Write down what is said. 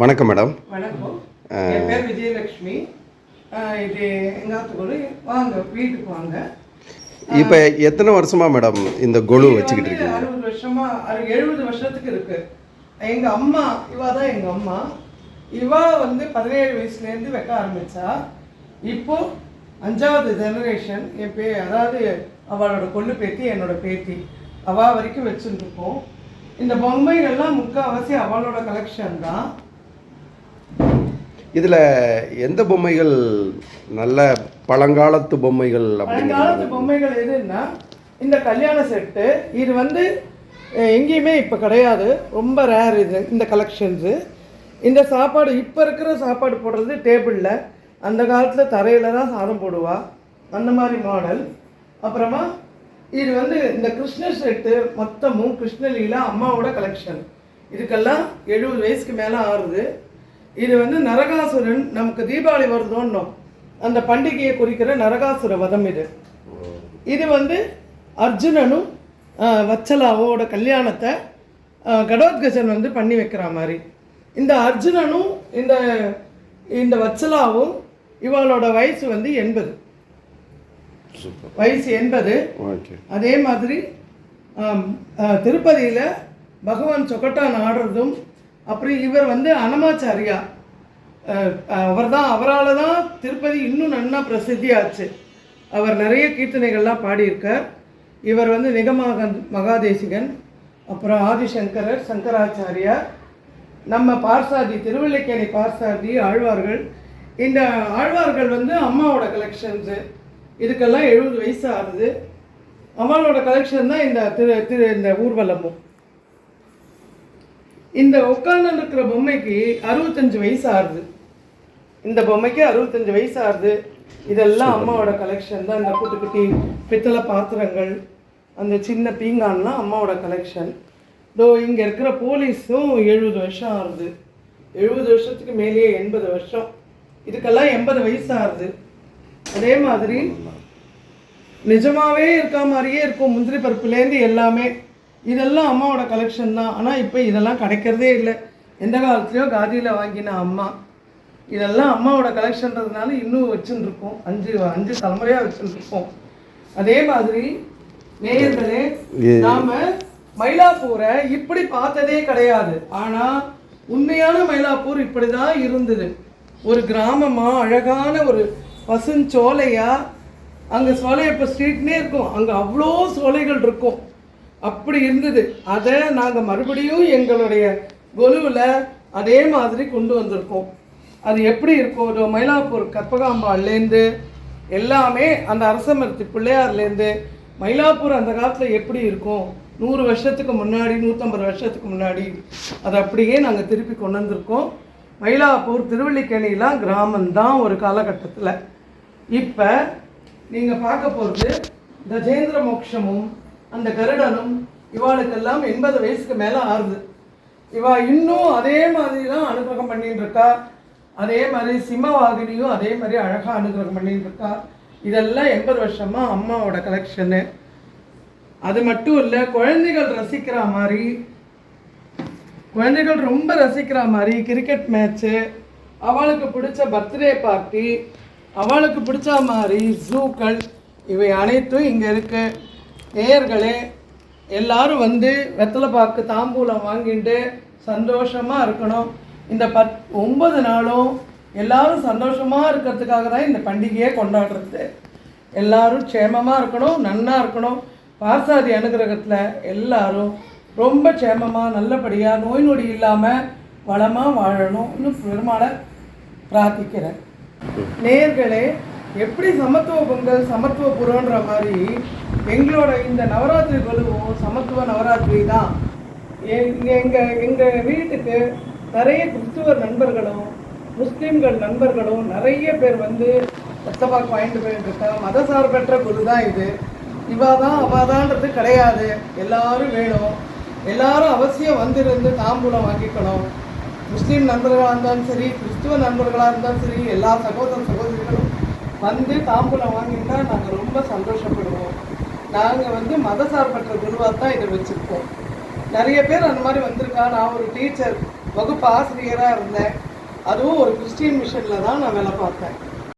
வணக்கம் மேடம். வணக்கம். என் பேர் விஜயலட்சுமி. இது எங்காத்துக்குள்ள வாங்க, வீட்டுக்கு வாங்க. இப்போ எத்தனை வருஷமா மேடம் இந்த கொலு வச்சுக்கிட்டு இருக்கீங்க? 60 வருஷமா, 70 வருஷத்துக்கு இருக்கு. எங்கள் அம்மா, இவா தான் எங்கள் அம்மா. இவா 17 வயசுலேருந்து வைக்க ஆரம்பித்தா. இப்போ 5வது ஜெனரேஷன். அதாவது அவளோட கொள்ளு பேத்தி, என்னோட பேத்தி, அவா வரைக்கும் வச்சுருக்கோம். இந்த பொம்மைகள்லாம் முக்கால்வாசி அவளோட கலெக்ஷன் தான். இதில் எந்த பொம்மைகள் நல்ல பழங்காலத்து பொம்மைகள்? பழங்காலத்து பொம்மைகள் எதுன்னா இந்த கல்யாண செட்டு. இது எங்கேயுமே இப்போ கிடையாது, ரொம்ப ரேர் இது, இந்த கலெக்ஷன்ஸு. இந்த சாப்பாடு இப்போ இருக்கிற சாப்பாடு போடுறது டேபிளில், அந்த காலத்தில் தரையில் தான் சாதம் போடுவா, அந்த மாதிரி மாடல். அப்புறமா இது இந்த கிருஷ்ணர் செட்டு மொத்தமும் கிருஷ்ணலீலா அம்மாவோட கலெக்ஷன். இதுக்கெல்லாம் 70 வயசுக்கு மேலே ஆறுது. இது நரகாசுரன், நமக்கு தீபாவளி வருதோன்னோ அந்த பண்டிகையை குறிக்கிற நரகாசுர வதம் இது. இது அர்ஜுனனும் வச்சலாவோட கல்யாணத்தை கடோத்கஜன் பண்ணி வைக்கிற மாதிரி. இந்த அர்ஜுனனும் இந்த வச்சலாவும் இவளோட வயசு 80 வயசு 80. அதே மாதிரி திருப்பதியில் பகவான் சொக்கட்டான் ஆடுறதும், அப்புறம் இவர் அனமாச்சாரியா, அவரால் தான் திருப்பதி இன்னும் நன்னா பிரசித்தியாச்சு. அவர் நிறைய கீர்த்தனைகள்லாம் பாடியிருக்கார். இவர் மகாதேசிகன், அப்புறம் ஆதிசங்கரர், சங்கராச்சாரியார், நம்ம பார்சாதி, திருவல்லிக்கேணி பார்சாதி ஆழ்வார்கள். இந்த ஆழ்வார்கள் அம்மாவோட கலெக்ஷன்ஸு. இதுக்கெல்லாம் 70 வயசு ஆகுது. அம்மாவோட கலெக்ஷன் தான் இந்த ஊர்வலமும். இந்த உட்கார்ந்து இருக்கிற பொம்மைக்கு 65 வயசு ஆகுது. இந்த பொம்மைக்கு 65 வயசு ஆகுது. இதெல்லாம் அம்மாவோட கலெக்ஷன் தான். இந்த குட்டி குட்டி பித்தளை பாத்திரங்கள், அந்த சின்ன பீங்கான்லாம் அம்மாவோட கலெக்ஷன். இங்கே இருக்கிற போலீஸும் 70 வருஷம் ஆகுது. 70 வருஷத்துக்கு மேலேயே 80 வருஷம். இதுக்கெல்லாம் 80 வயசு ஆகுது. அதே மாதிரி நிஜமாகவே இருக்க மாதிரியே இருக்கும், முந்திரி பருப்புலேருந்து எல்லாமே. இதெல்லாம் அம்மாவோட கலெக்ஷன் தான். ஆனால் இப்போ இதெல்லாம் கிடைக்கிறதே இல்லை. எந்த காலத்துலையோ காதியில் வாங்கின அம்மா. இதெல்லாம் அம்மாவோட கலெக்ஷன்றதுனால இன்னும் வச்சுருக்கோம். 5 தலைமுறையாக வச்சுருக்கோம். அதே மாதிரி நேயர்களே, நாம் மயிலாப்பூரை இப்படி பார்த்ததே கிடையாது. ஆனால் உண்மையான மயிலாப்பூர் இப்படி தான் இருந்தது. ஒரு கிராமமாக, அழகான ஒரு பசுஞ்சோலையாக. அங்கே சோலையப்ப ஸ்ட்ரீட்னே இருக்கும், அங்கே அவ்வளோ சோலைகள் இருக்கும். அப்படி இருந்தது. அதை நாங்கள் மறுபடியும் எங்களுடைய கொலுவில் அதே மாதிரி கொண்டு வந்திருக்கோம். அது எப்படி இருக்கும்? ஒரு மயிலாப்பூர் கற்பகாம்பாள்லேருந்து எல்லாமே, அந்த அரசமரத்து பிள்ளையார்லேருந்து மயிலாப்பூர் அந்த காலத்தில் எப்படி இருக்கும், 100 வருஷத்துக்கு முன்னாடி, 150 வருஷத்துக்கு முன்னாடி, அதை அப்படியே நாங்கள் திருப்பி கொண்டு வந்திருக்கோம். மயிலாப்பூர் திருவல்லிக்கேணிலாம் கிராமந்தான் ஒரு காலகட்டத்தில். இப்போ நீங்கள் பார்க்க போகிறது கஜேந்திர மோட்சமும் அந்த கருடனும். இவாளுக்கெல்லாம் 80 வயசுக்கு மேலே ஆறுது. இவா இன்னும் அதே மாதிரி தான் அனுகிரகம் பண்ணிட்டு இருக்கா. அதே மாதிரி சிம்மவாகினியும் அதே மாதிரி அழகாக அனுகிரகம் பண்ணிட்டு இருக்கா. இதெல்லாம் 80 வருஷமாக அம்மாவோட கலெக்ஷனு. அது மட்டும் இல்லை, குழந்தைகள் ரசிக்கிற மாதிரி, குழந்தைகள் ரொம்ப ரசிக்கிற மாதிரி கிரிக்கெட் மேட்ச்சு, அவளுக்கு பிடிச்ச பர்த்டே பார்ட்டி, அவளுக்கு பிடிச்ச மாதிரி ஜூக்கள், இவை அனைத்தும் இங்கே இருக்குது. நேயர்களே, எல்லாரும் வெத்தலை பாக்கு தாம்பூலம் வாங்கிட்டு சந்தோஷமாக இருக்கணும். இந்த 9 நாளும் எல்லாரும் சந்தோஷமாக இருக்கிறதுக்காக தான் இந்த பண்டிகையை கொண்டாடுறது. எல்லாரும் க்ஷேமமாக இருக்கணும், நன்னா இருக்கணும். பார்சாதி அனுகிரகத்தில் எல்லாரும் ரொம்ப க்ஷேமமாக, நல்லபடியாக, நோய் நொடி இல்லாமல் வளமாக வாழணும். இன்னும் பெருமாளை பிரார்த்திக்கிறேன். நேயர்களே, எப்படி சமத்துவ பொங்கல், சமத்துவ புறன்ற மாதிரி எங்களோட இந்த நவராத்திரி கொலுவும் சமத்துவ நவராத்திரி தான். எங்கள் வீட்டுக்கு நிறைய கிறிஸ்துவர் நண்பர்களும் முஸ்லீம்கள் நண்பர்களும் நிறைய பேர் ரத்தப்பாக்கு வாங்கிட்டு போயிட்டு இருக்கா. மதசார்பற்ற கொலு தான் இது. இவாதான் அவாதான்றது கிடையாது. எல்லாரும் வேணும். எல்லாரும் அவசியம் வந்திருந்து தாம்பூலம் வாங்கிக்கணும். முஸ்லீம் நண்பர்களாக இருந்தாலும் சரி, கிறிஸ்துவ நண்பர்களாக இருந்தாலும் சரி, எல்லா சகோதர சகோதரிகளும் தாம்பூலம் வாங்கிட்டா நாங்கள் ரொம்ப சந்தோஷப்படுவோம். நாங்கள் மதசார்பற்ற குருவாக தான் இதை வச்சுருக்கோம். நிறைய பேர் அந்த மாதிரி வந்திருக்கா. நான் ஒரு டீச்சர், வகுப்பு ஆசிரியராக இருந்தேன். அதுவும் ஒரு கிறிஸ்டியன் மிஷனில் தான் நான் வேலை பார்த்தேன்.